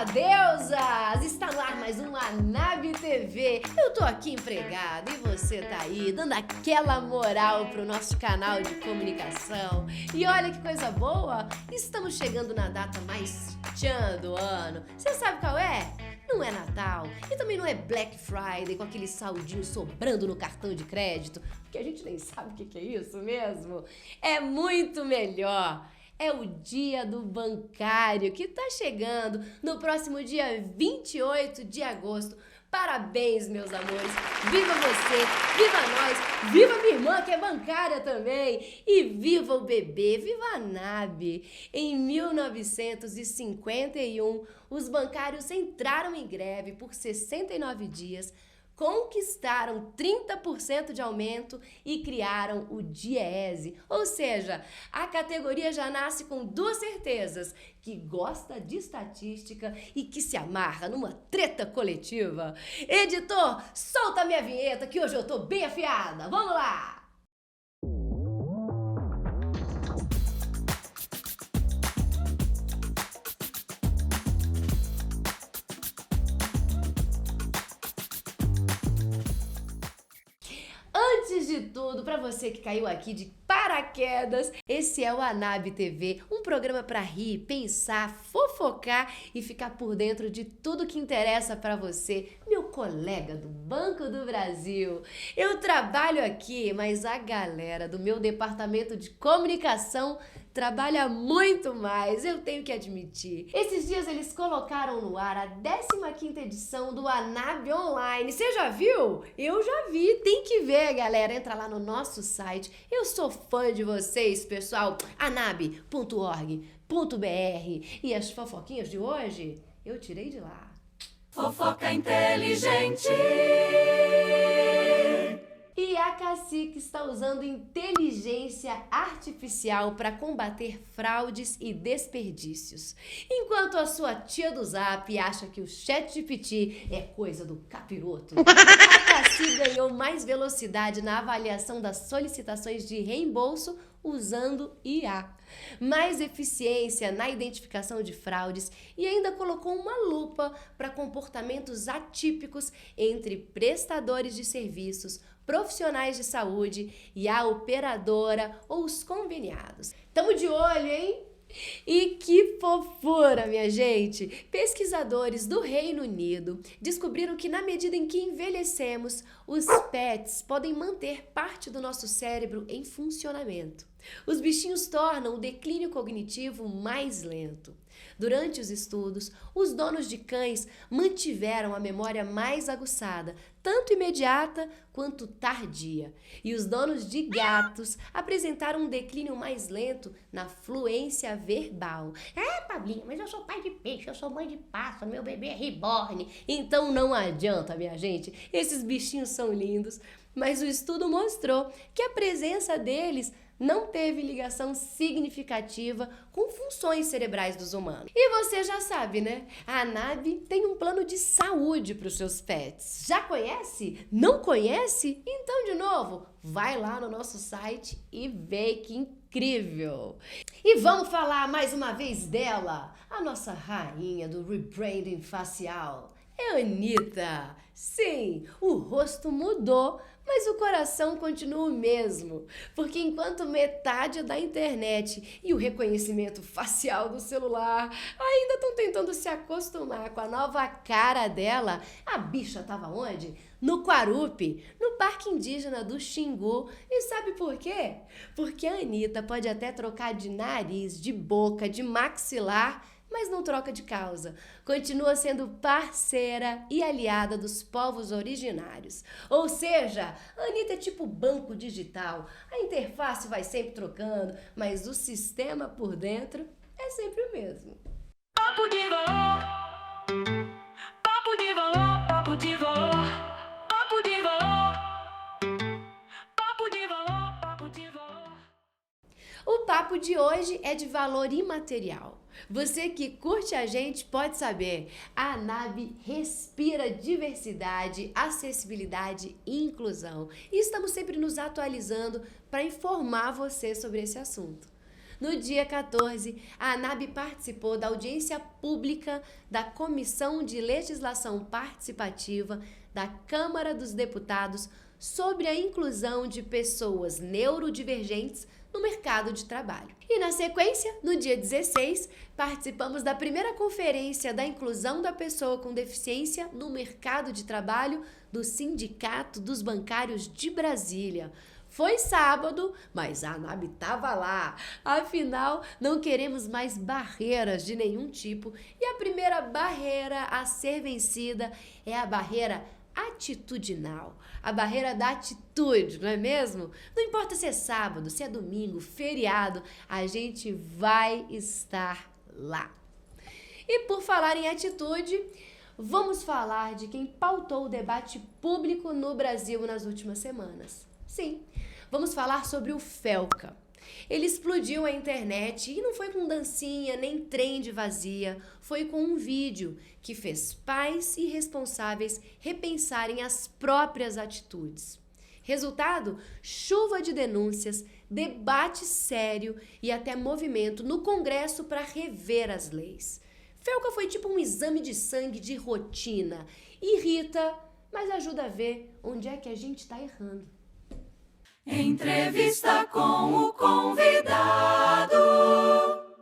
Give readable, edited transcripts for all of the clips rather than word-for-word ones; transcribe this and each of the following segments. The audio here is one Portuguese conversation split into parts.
deusas! Está no ar mais uma ANAB TV. Eu tô aqui empregada e você tá aí dando aquela moral pro nosso canal de comunicação. E olha que coisa boa, estamos chegando na data mais tchan do ano. Você sabe qual é? Não é Natal e também não é Black Friday com aquele saldinho sobrando no cartão de crédito, porque a gente nem sabe o que é isso mesmo. É muito melhor. É o dia do bancário que tá chegando no próximo dia 28 de agosto. Parabéns, meus amores. Viva você, viva nós, viva minha irmã que é bancária também. E viva o bebê, viva a ANAB. Em 1951, os bancários entraram em greve por 69 dias, conquistaram 30% de aumento e criaram o DIEESE. Ou seja, a categoria já nasce com duas certezas, que gosta de estatística e que se amarra numa treta coletiva. Editor, solta a minha vinheta que hoje eu tô bem afiada. Vamos lá! Antes de tudo, para você que caiu aqui de paraquedas, esse é o ANAB TV, um programa para rir, pensar, fofocar e ficar por dentro de tudo que interessa para você, meu colega do Banco do Brasil. Eu trabalho aqui, mas a galera do meu departamento de comunicação trabalha muito mais, eu tenho que admitir. Esses dias eles colocaram no ar a 15ª edição do ANAB Online. Você já viu? Eu já vi, tem que ver, galera. Entra lá no nosso site. Eu sou fã de vocês, pessoal. anab.org.br. E as fofoquinhas de hoje, eu tirei de lá. Fofoca inteligente. E a Cacique está usando inteligência artificial para combater fraudes e desperdícios. Enquanto a sua tia do Zap acha que o ChatGPT é coisa do capiroto, a Cacique ganhou mais velocidade na avaliação das solicitações de reembolso usando IA, mais eficiência na identificação de fraudes e ainda colocou uma lupa para comportamentos atípicos entre prestadores de serviços, profissionais de saúde e a operadora ou os conveniados. Tamo de olho, hein? E que fofura, minha gente! Pesquisadores do Reino Unido descobriram que na medida em que envelhecemos, os pets podem manter parte do nosso cérebro em funcionamento. Os bichinhos tornam o declínio cognitivo mais lento. Durante os estudos, os donos de cães mantiveram a memória mais aguçada, tanto imediata quanto tardia. E os donos de gatos apresentaram um declínio mais lento na fluência verbal. Pablinha, mas eu sou pai de peixe, eu sou mãe de pássaro, meu bebê é reborn. Então não adianta, minha gente. Esses bichinhos são lindos, mas o estudo mostrou que a presença deles não teve ligação significativa com funções cerebrais dos humanos. E você já sabe, né? A ANAB tem um plano de saúde para os seus pets. Já conhece? Não conhece? Então, de novo, vai lá no nosso site e vê que incrível! E vamos falar mais uma vez dela, a nossa rainha do rebranding facial. É a Anitta. Sim, o rosto mudou, mas o coração continua o mesmo. Porque enquanto metade da internet e o reconhecimento facial do celular ainda estão tentando se acostumar com a nova cara dela, a bicha estava onde? No Guarupi, no Parque Indígena do Xingu. E sabe por quê? Porque a Anitta pode até trocar de nariz, de boca, de maxilar, mas não troca de causa. Continua sendo parceira e aliada dos povos originários. Ou seja, a Anitta é tipo banco digital. A interface vai sempre trocando, mas o sistema por dentro é sempre o mesmo. Papo de valor. Papo de valor. Papo de valor. Papo de valor. Papo de valor. Papo de valor. O papo de hoje é de valor imaterial. Você que curte a gente pode saber, a ANAB respira diversidade, acessibilidade e inclusão. E estamos sempre nos atualizando para informar você sobre esse assunto. No dia 14, a ANAB participou da audiência pública da Comissão de Legislação Participativa da Câmara dos Deputados sobre a inclusão de pessoas neurodivergentes no mercado de trabalho. E na sequência, no dia 16, participamos da primeira conferência da inclusão da pessoa com deficiência no mercado de trabalho do Sindicato dos Bancários de Brasília. Foi sábado, mas a ANAB estava lá. Afinal, não queremos mais barreiras de nenhum tipo. E a primeira barreira a ser vencida é a barreira atitudinal. A barreira da atitude, não é mesmo? Não importa se é sábado, se é domingo, feriado, a gente vai estar lá. E por falar em atitude, vamos falar de quem pautou o debate público no Brasil nas últimas semanas. Sim, vamos falar sobre o Felca. Ele explodiu a internet e não foi com dancinha nem trend vazia, foi com um vídeo que fez pais e responsáveis repensarem as próprias atitudes. Resultado? Chuva de denúncias, debate sério e até movimento no Congresso para rever as leis. Felca foi tipo um exame de sangue de rotina. Irrita, mas ajuda a ver onde é que a gente está errando. Entrevista com o convidado.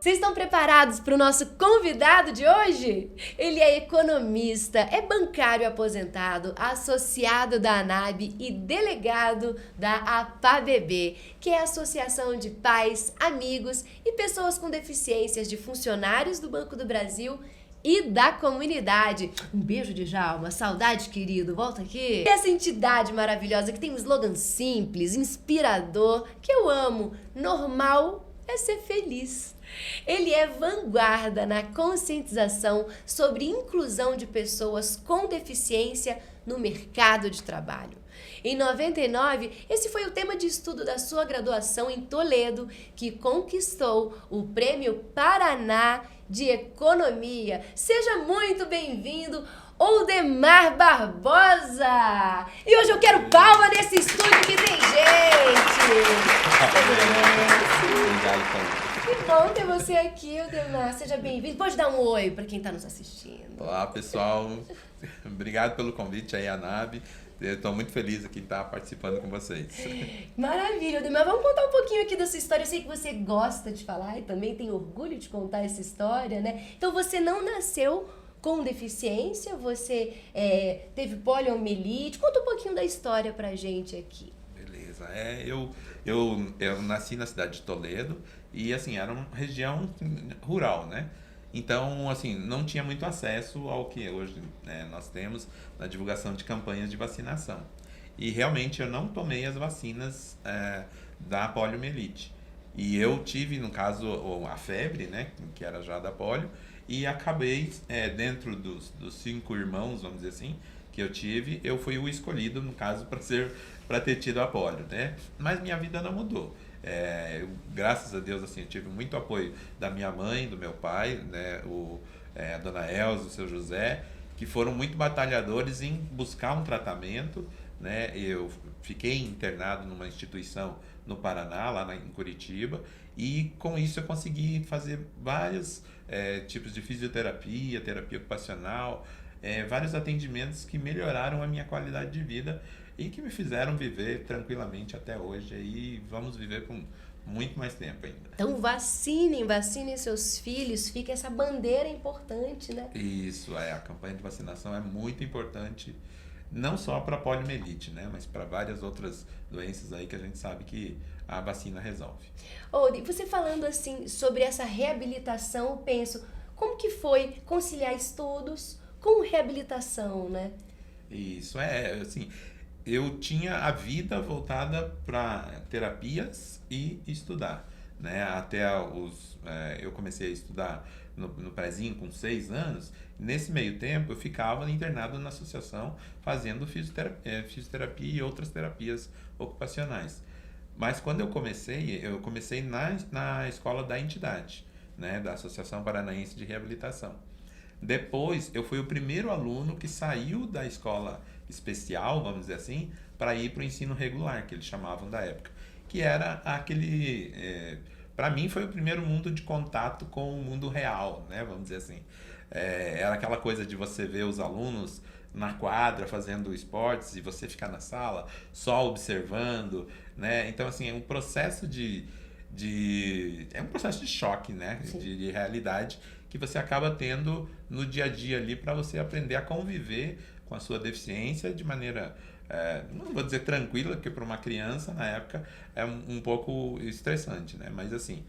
Vocês estão preparados para o nosso convidado de hoje? Ele é economista, é bancário aposentado, associado da ANAB e delegado da APABB, que é a Associação de Pais, Amigos e Pessoas com Deficiências de Funcionários do Banco do Brasil e da comunidade. Um beijo de Djalma, saudade, querido, volta aqui. E essa entidade maravilhosa que tem um slogan simples, inspirador, que eu amo: normal é ser feliz. Ele é vanguarda na conscientização sobre inclusão de pessoas com deficiência no mercado de trabalho. Em 99, esse foi o tema de estudo da sua graduação em Toledo, que conquistou o Prêmio Paraná de Economia. Seja muito bem-vindo, Oldemar Barbosa! E hoje eu quero palma nesse estúdio que tem gente! Obrigado, Paulo. Que bom ter você aqui, Oldemar. Seja bem-vindo. Pode dar um oi para quem está nos assistindo. Olá, pessoal. Obrigado pelo convite aí, ANAB. Eu estou muito feliz aqui de estar participando com vocês. Maravilha, Oldemar. Vamos contar um pouquinho aqui da sua história. Eu sei que você gosta de falar e também tem orgulho de contar essa história, né? Então, você não nasceu com deficiência, você teve poliomielite. Conta um pouquinho da história pra gente aqui. Beleza. Eu nasci na cidade de Toledo e, assim, era uma região rural, né? Então, assim, não tinha muito acesso ao que hoje, né, nós temos na divulgação de campanhas de vacinação. E realmente eu não tomei as vacinas da poliomielite. E eu tive, no caso, a febre, né, que era já da polio, e acabei, dentro dos 5 irmãos, vamos dizer assim, que eu tive, eu fui o escolhido, no caso, para ter tido a polio, né? Mas minha vida não mudou. Graças a Deus, assim, eu tive muito apoio da minha mãe, do meu pai, né, a dona Elza, o seu José, que foram muito batalhadores em buscar um tratamento, né? Eu fiquei internado numa instituição no Paraná, lá em Curitiba, e com isso eu consegui fazer vários tipos de fisioterapia, terapia ocupacional, vários atendimentos que melhoraram a minha qualidade de vida e que me fizeram viver tranquilamente até hoje, e vamos viver por muito mais tempo ainda. Então vacinem seus filhos, fica essa bandeira importante, né? Isso, a campanha de vacinação é muito importante, não só para a poliomielite, né, mas para várias outras doenças aí que a gente sabe que a vacina resolve. Você falando assim sobre essa reabilitação, eu penso, como que foi conciliar estudos com reabilitação, né? Isso, assim, eu tinha a vida voltada para terapias e estudar, né? Eu comecei a estudar no prézinho com 6 anos. Nesse meio tempo eu ficava internado na associação fazendo fisioterapia e outras terapias ocupacionais. Mas quando eu comecei na escola da entidade, né? Da Associação Paranaense de Reabilitação. Depois eu fui o primeiro aluno que saiu da escola especial, vamos dizer assim, para ir para o ensino regular, que eles chamavam da época, que era aquele para mim foi o primeiro mundo de contato com o mundo real, né? Vamos dizer assim. Era aquela coisa de você ver os alunos na quadra fazendo esportes e você ficar na sala só observando, né? Então, assim, é um processo é um processo de choque, né? De realidade que você acaba tendo no dia a dia ali para você aprender a conviver com a sua deficiência de maneira, não vou dizer tranquila, porque para uma criança na época é um pouco estressante, né? Mas assim,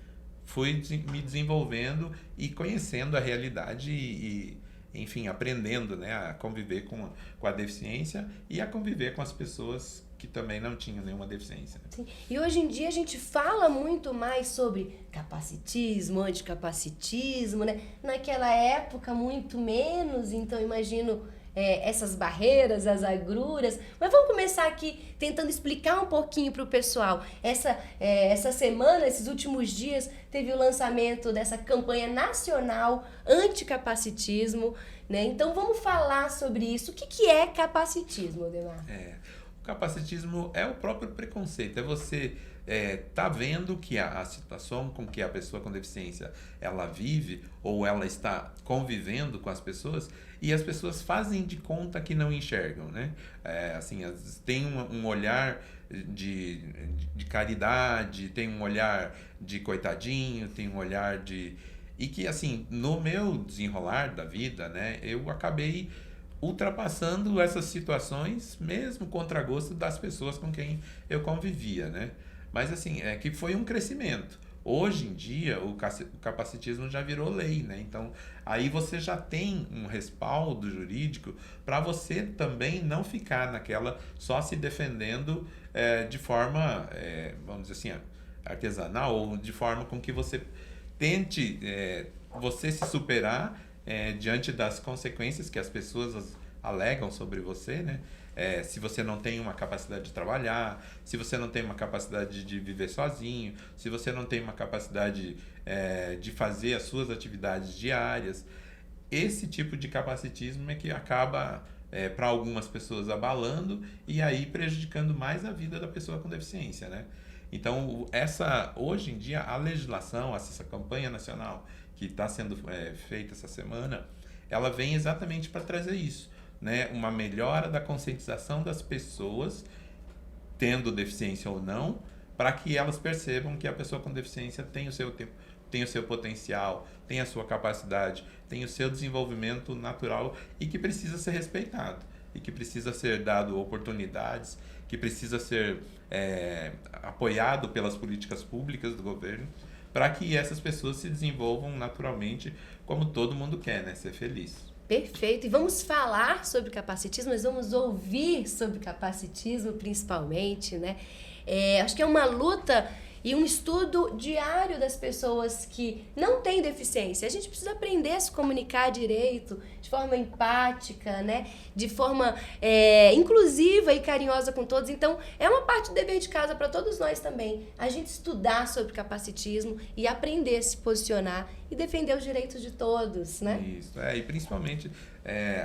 fui me desenvolvendo e conhecendo a realidade enfim, aprendendo, né, a conviver com a deficiência e a conviver com as pessoas que também não tinham nenhuma deficiência. Sim. E hoje em dia a gente fala muito mais sobre capacitismo, anticapacitismo, né? Naquela época muito menos, então imagino essas barreiras, as agruras. Mas vamos começar aqui tentando explicar um pouquinho para o pessoal. Essa semana, esses últimos dias, teve o lançamento dessa campanha nacional anticapacitismo, né? Então vamos falar sobre isso. O que é capacitismo, Odemar? O capacitismo é o próprio preconceito, é você tá vendo que a situação com que a pessoa com deficiência ela vive ou ela está convivendo com as pessoas e as pessoas fazem de conta que não enxergam, né? Assim, tem um olhar de caridade, tem um olhar de coitadinho, tem um olhar de... E que, assim, no meu desenrolar da vida, né, eu acabei ultrapassando essas situações, mesmo contra gosto das pessoas com quem eu convivia, né? Mas, assim, que foi um crescimento. Hoje em dia, o capacitismo já virou lei, né? Então, aí você já tem um respaldo jurídico para você também não ficar naquela só se defendendo de forma, vamos dizer assim, artesanal, ou de forma com que você tente você se superar diante das consequências que as pessoas alegam sobre você, né? Se você não tem uma capacidade de trabalhar, se você não tem uma capacidade de viver sozinho, se você não tem uma capacidade de fazer as suas atividades diárias. Esse tipo de capacitismo é que acaba, para algumas pessoas, abalando e aí prejudicando mais a vida da pessoa com deficiência, né? Então, hoje em dia, a legislação, essa campanha nacional que está sendo feita essa semana, ela vem exatamente para trazer isso, né? Uma melhora da conscientização das pessoas, tendo deficiência ou não, para que elas percebam que a pessoa com deficiência tem o seu potencial, tem a sua capacidade, tem o seu desenvolvimento natural e que precisa ser respeitado, e que precisa ser dado oportunidades, que precisa ser apoiado pelas políticas públicas do governo, para que essas pessoas se desenvolvam naturalmente como todo mundo quer, né? Ser feliz. Perfeito. E vamos falar sobre capacitismo, mas vamos ouvir sobre capacitismo principalmente, né? Acho que é uma luta e um estudo diário das pessoas que não têm deficiência. A gente precisa aprender a se comunicar direito, de forma empática, né? De forma inclusiva e carinhosa com todos. Então, é uma parte do dever de casa para todos nós também. A gente estudar sobre capacitismo e aprender a se posicionar e defender os direitos de todos, né? Isso, e principalmente,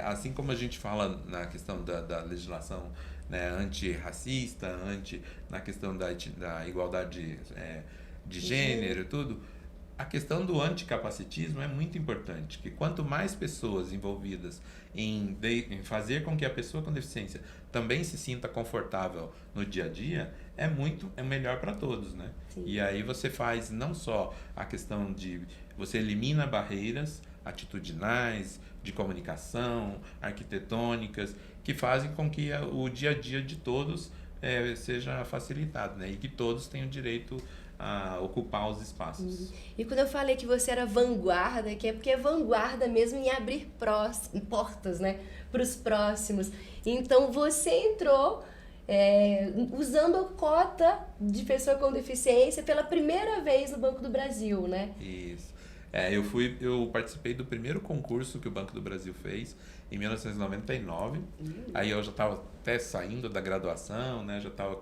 assim como a gente fala na questão da legislação, né, antirracista, na questão da igualdade de gênero e tudo, a questão do anticapacitismo é muito importante, que quanto mais pessoas envolvidas em fazer com que a pessoa com deficiência também se sinta confortável no dia a dia, é melhor para todos, né? Sim. E aí você faz não só a questão você elimina barreiras atitudinais, de comunicação, arquitetônicas, que fazem com que o dia a dia de todos seja facilitado, né? E que todos tenham direito a ocupar os espaços. E quando eu falei que você era vanguarda, que é porque é vanguarda mesmo em abrir portas, né, para os próximos. Então você entrou usando a cota de pessoa com deficiência pela primeira vez no Banco do Brasil, né? Isso. Eu participei do primeiro concurso que o Banco do Brasil fez em 1999. Aí eu já estava até saindo da graduação, né? Já estava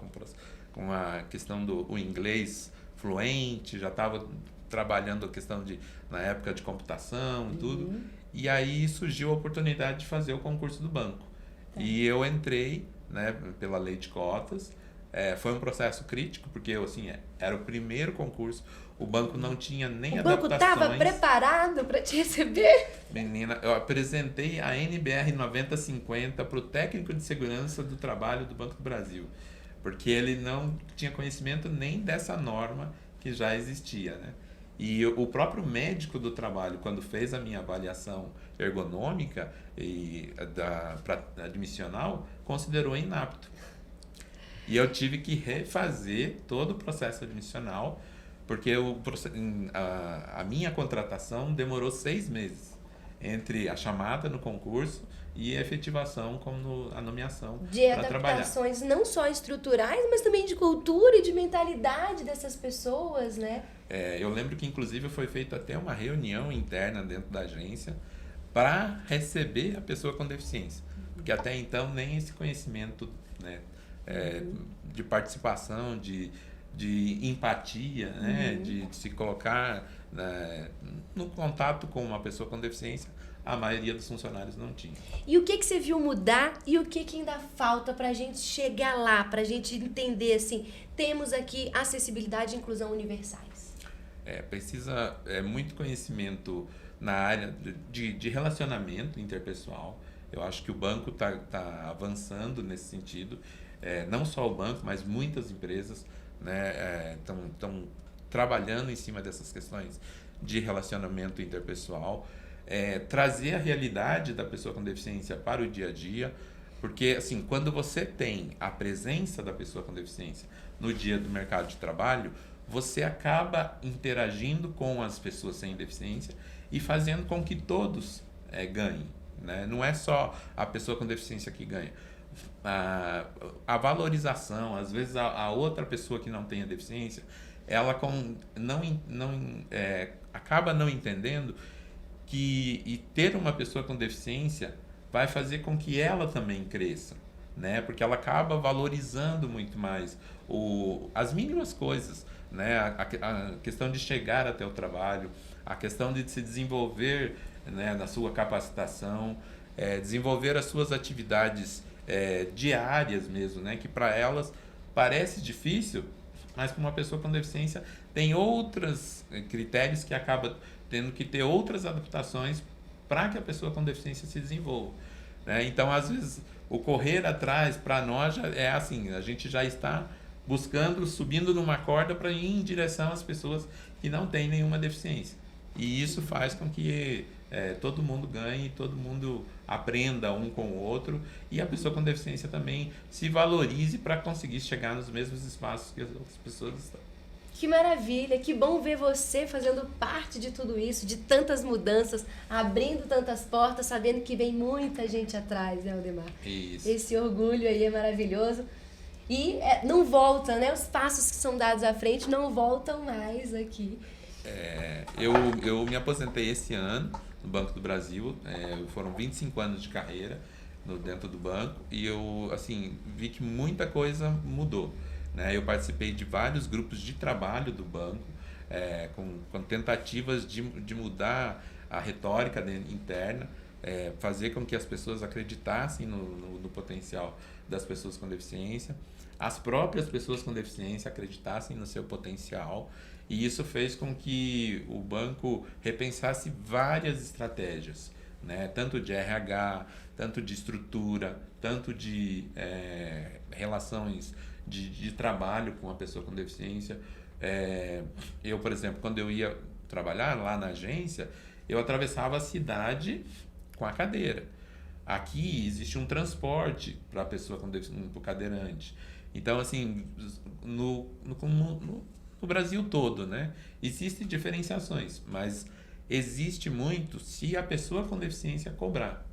com a questão do inglês fluente, já estava trabalhando a questão na época de computação e tudo. E aí surgiu a oportunidade de fazer o concurso do banco. Tá. E eu entrei, né, pela lei de cotas. Foi um processo crítico, porque eu, assim, era o primeiro concurso o banco não tinha nem O banco adaptações. estava preparado para te receber? Menina, eu apresentei a NBR 9050 para o técnico de segurança do trabalho do Banco do Brasil, porque ele não tinha conhecimento nem dessa norma que já existia, né? E o próprio médico do trabalho, quando fez a minha avaliação ergonômica e pra admissional, considerou inapto. E eu tive que refazer todo o processo admissional, porque a minha contratação demorou 6 meses entre a chamada no concurso e a efetivação como a nomeação para trabalhar. De adaptações não só estruturais, mas também de cultura e de mentalidade dessas pessoas, né? Eu lembro que, inclusive, foi feita até uma reunião interna dentro da agência para receber a pessoa com deficiência. Porque até então nem esse conhecimento, né, de participação, de empatia, né, de se colocar, né, no contato com uma pessoa com deficiência, a maioria dos funcionários não tinha. E o que você viu mudar e o que ainda falta para a gente chegar lá, para a gente entender, assim, temos aqui acessibilidade e inclusão universais? Precisa muito conhecimento na área de relacionamento interpessoal. Eu acho que o banco tá avançando nesse sentido. Não só o banco, mas muitas empresas, né, estão trabalhando em cima dessas questões de relacionamento interpessoal. Trazer a realidade da pessoa com deficiência para o dia a dia, porque assim, quando você tem a presença da pessoa com deficiência no dia do mercado de trabalho, você acaba interagindo com as pessoas sem deficiência e fazendo com que todos ganhem, né? Não é só a pessoa com deficiência que ganha. A valorização, às vezes a outra pessoa que não tem a deficiência, ela acaba não entendendo que ter uma pessoa com deficiência vai fazer com que ela também cresça, né? Porque ela acaba valorizando muito mais as mínimas coisas, né? A questão de chegar até o trabalho, a questão de se desenvolver, né, na sua capacitação, desenvolver as suas atividades diárias mesmo, né? Que para elas parece difícil, mas para uma pessoa com deficiência tem outros critérios que acaba tendo que ter outras adaptações para que a pessoa com deficiência se desenvolva, né? Então, às vezes, o correr atrás para nós já é assim, a gente já está buscando, subindo numa corda para ir em direção às pessoas que não têm nenhuma deficiência. E isso faz com que todo mundo ganhe, todo mundo aprenda um com o outro e a pessoa com deficiência também se valorize para conseguir chegar nos mesmos espaços que as outras pessoas estão. Que maravilha, que bom ver você fazendo parte de tudo isso, de tantas mudanças, abrindo tantas portas, sabendo que vem muita gente atrás, né, Aldemar? Isso. Esse orgulho aí é maravilhoso. E não volta, né? Os passos que são dados à frente não voltam mais aqui. Eu me aposentei esse ano no Banco do Brasil, foram 25 anos de carreira dentro do banco e eu assim, vi que muita coisa mudou, né? Eu participei de vários grupos de trabalho do banco, com tentativas de mudar a retórica interna, fazer com que as pessoas acreditassem no potencial das pessoas com deficiência, as próprias pessoas com deficiência acreditassem no seu potencial, e isso fez com que o banco repensasse várias estratégias, né? Tanto de RH, tanto de estrutura, tanto de relações de trabalho com a pessoa com deficiência. Eu, por exemplo, quando eu ia trabalhar lá na agência, eu atravessava a cidade com a cadeira. Aqui existe um transporte para a pessoa com deficiência, para o cadeirante. Então, assim, no Brasil todo, né, existem diferenciações, mas existe muito se a pessoa com deficiência cobrar.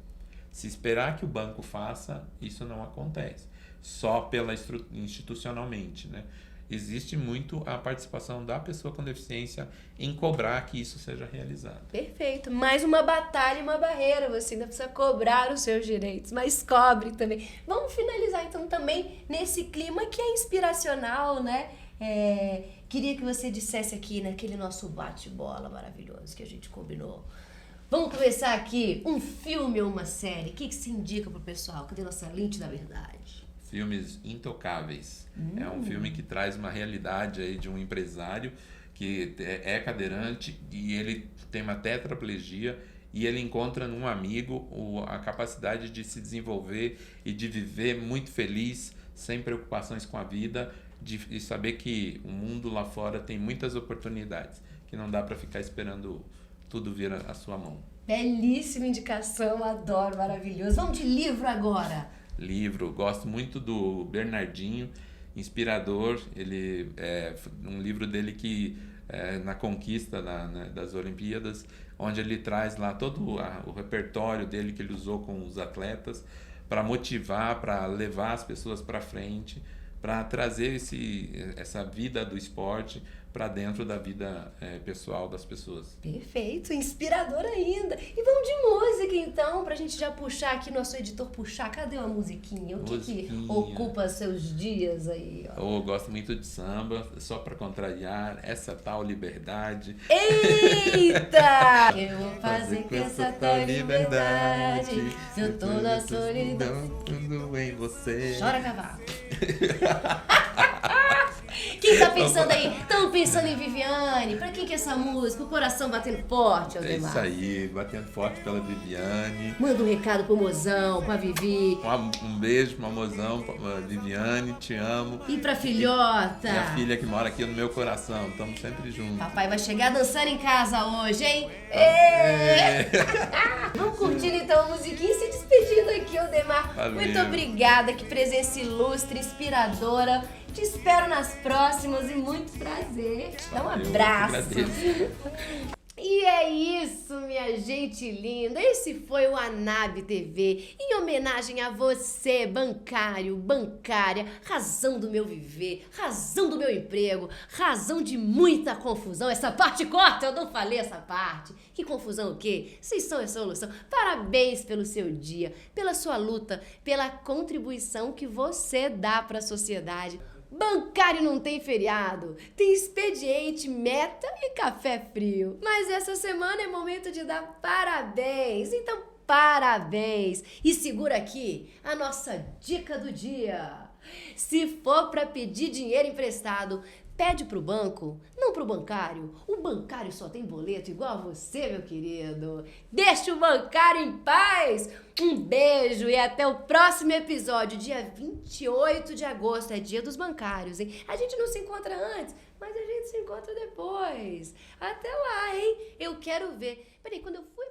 Se esperar que o banco faça, isso não acontece. Só institucionalmente, né? Existe muito a participação da pessoa com deficiência em cobrar que isso seja realizado. Perfeito. Mais uma batalha e uma barreira. Você ainda precisa cobrar os seus direitos, mas cobre também. Vamos finalizar, então, também nesse clima que é inspiracional, né? Queria que você dissesse aqui, naquele nosso bate-bola maravilhoso que a gente combinou. Vamos começar aqui um filme ou uma série. O que se indica pro pessoal? Cadê nossa lente da verdade? Filmes Intocáveis. É um filme que traz uma realidade aí de um empresário que é cadeirante e ele tem uma tetraplegia e ele encontra num amigo a capacidade de se desenvolver e de viver muito feliz, sem preocupações com a vida, de saber que o mundo lá fora tem muitas oportunidades, que não dá para ficar esperando tudo vir à sua mão. Belíssima indicação, adoro, maravilhoso. Vamos de livro agora. Livro, gosto muito do Bernardinho, inspirador. Ele um livro dele que na conquista das Olimpíadas, onde ele traz lá todo o repertório dele que ele usou com os atletas para motivar, para levar as pessoas para frente, para trazer essa vida do esporte para dentro da vida pessoal das pessoas. Perfeito, inspirador ainda. E vamos de música então, pra gente já puxar aqui, nosso editor puxar. Cadê uma musiquinha? O que ocupa seus dias aí? Ó? Eu gosto muito de samba, só para contrariar essa tal liberdade. Eita! Eu vou fazer com essa tal liberdade. Se eu tô na solidão, tudo em você. chora cavalo. Quem tá pensando aí? Estão pensando em Viviane? Pra quem que é essa música? O coração batendo forte, É Aldemar. isso aí, batendo forte pela Viviane. Manda um recado pro mozão, pra Vivi. Um beijo pra mozão, pra Viviane, te amo. E pra filhota. Minha filha que mora aqui no meu coração, estamos sempre juntos. Papai vai chegar dançando em casa hoje, hein? Vamos curtindo então a musiquinha e se despedindo aqui, Aldemar. Valeu. Muito obrigada, que presença ilustre, inspiradora. Te espero nas próximas e muito prazer. Dá um Valeu, abraço. eu agradeço. E é isso, minha gente linda. Esse foi o Anab TV, em homenagem a você, bancário, bancária, razão do meu viver, razão do meu emprego, razão de muita confusão. Essa parte corta, eu não falei essa parte. Que confusão o quê? Vocês são a solução. Parabéns pelo seu dia, pela sua luta, pela contribuição que você dá para a sociedade. Bancário não tem feriado, tem expediente, meta e café frio. Mas essa semana é momento de dar parabéns, então parabéns! E segura aqui a nossa dica do dia. Se for para pedir dinheiro emprestado, pede pro banco, não pro bancário. O bancário só tem boleto igual a você, meu querido. Deixa o bancário em paz. Um beijo e até o próximo episódio, dia 28 de agosto, é dia dos bancários, hein? A gente não se encontra antes, mas a gente se encontra depois. Até lá, hein? Eu quero ver. Peraí, quando eu fui